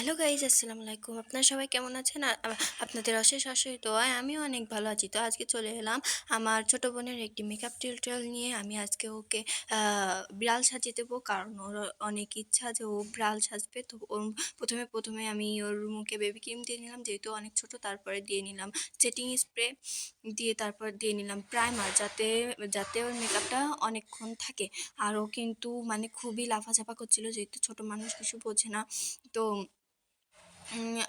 Hello guys, আসসালামু আলাইকুম। আপনারা সবাই কেমন আছেন? আপনাদের অশেষ দোয়ায় আমিও অনেক ভালো আছি। তো আজকে চলে এলাম আমার ছোট বোনের একটি মেকআপ টিউটোরিয়াল নিয়ে। আমি আজকে ওকে বিড়াল সাজিয়ে দেবো, কারণ ওর অনেক ইচ্ছা যে ও বিড়াল সাজবে। তো ওর প্রথমে আমি ওর মুখে বেবি ক্রিম দিয়ে নিলাম, যেহেতু অনেক ছোট। তারপরে দিয়ে নিলাম সেটিং স্প্রে, দিয়ে তারপর দিয়ে নিলাম প্রাইমার, যাতে যাতে ওর মেকআপটা অনেকক্ষণ থাকে। আর ও কিন্তু মানে খুবই লাফাঝাফা করছিল, যেহেতু ছোট মানুষ কিছু বোঝে না। তো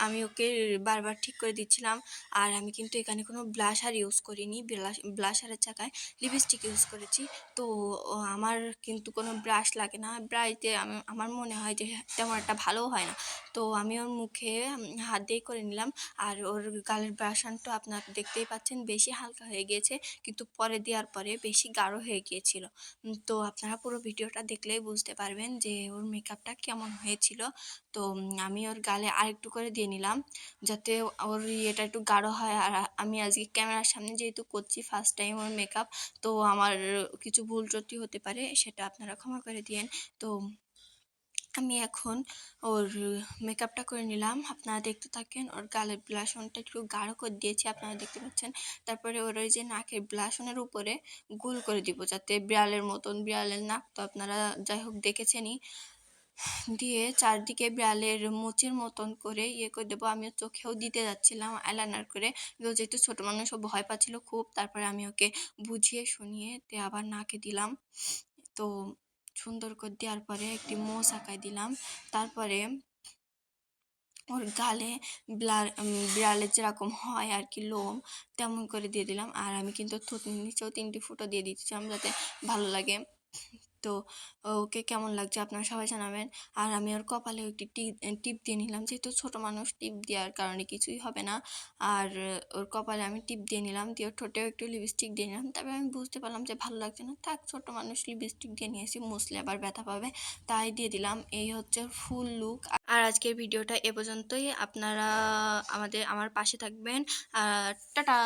আমি ওকে বারবার ঠিক করে দিচ্ছিলাম। আর আমি কিন্তু এখানে কোনো ব্লাশার ইউজ করিনি, ব্লাশারের জায়গায় লিপস্টিক ইউজ করেছি। তো আমার কিন্তু কোনো ব্রাশ লাগে না, ব্রাশতে আমার মনে হয় যে তেমন একটা ভালোও হয় না। তো আমি ওর মুখে হাত দিয়ে করে নিলাম। আর ওর গালের ব্রাশনটা আপনারা দেখতেই পাচ্ছেন, বেশি হালকা হয়ে গিয়েছে, কিন্তু পরে দেওয়ার পরে বেশি গাঢ় হয়ে গিয়েছিল। তো আপনারা পুরো ভিডিওটা দেখলেই বুঝতে পারবেন যে ওর মেকআপটা কেমন হয়েছিল। তো আমি ওর গালে আরেকটু করে দিয়ে নিলাম, যাতে ওর ইয়েটা একটু গাঢ় হয়। আর আমি আজকে ক্যামেরার সামনে যেহেতু করছি ফার্স্ট টাইম ওর মেকআপ, তো আমার কিছু ভুল ত্রুটি হতে পারে, সেটা আপনারা ক্ষমা করে দিয়েন। তো আমি এখন ওর মেকআপটা করে নিলাম। আপনারা দেখতে থাকেন। ওর গালের ব্লাশনটা একটু গাঢ় করে দিয়েছি, আপনারা দেখতে পাচ্ছেন। তারপরে ওর ওই যে নাকের ব্লাশনের উপরে গোল করে দিব, যাতে বিড়ালের মতন, বিড়ালের নাক তো আপনারা যাই হোক দেখেছেনই, দিয়ে চারদিকে বিড়ালের মোচের মতন করে ইয়ে করে দেবো। আমিও চোখেও দিতে যাচ্ছিলাম আইলাইনার করে, কিন্তু যেহেতু ছোটো মানুষও ভয় পাচ্ছিল খুব, তারপরে আমি ওকে বুঝিয়ে শুনিয়ে আবার নাকে দিলাম। তো সুন্দর করে দেওয়ার পরে একটি মোজ আঁকায় দিলাম। তারপরে ওর গালে বিড়ালের যেরকম হয় আর কি লোম, তেমন করে দিয়ে দিলাম। আর আমি কিন্তু থুতনির নিচেও 3টি ফুটো দিয়ে দিচ্ছিলাম, যাতে ভালো লাগে। তো ওকে কেমন লাগছে আপনারা সবাই জানাবেন। আর আমি ওর কপালেও একটি টিপ দিয়ে নিলাম, যেহেতু ছোটো মানুষ, টিপ দেওয়ার কারণে কিছুই হবে না। আর ওর কপালে আমি টিপ দিয়ে নিলাম, দিয়ে ওর ঠোঁটেও একটু লিপস্টিক দিয়ে নিলাম। তারপরে আমি বুঝতে পারলাম যে ভালো লাগছে না, থাক, ছোটো মানুষ লিপস্টিক দিয়ে নিয়েছি, মুছলে আবার ব্যথা পাবে, তাই দিয়ে দিলাম। এই হচ্ছে ফুল লুক। আর আজকের ভিডিওটা এ পর্যন্তই। আপনারা আমার পাশে থাকবেন। টাটা।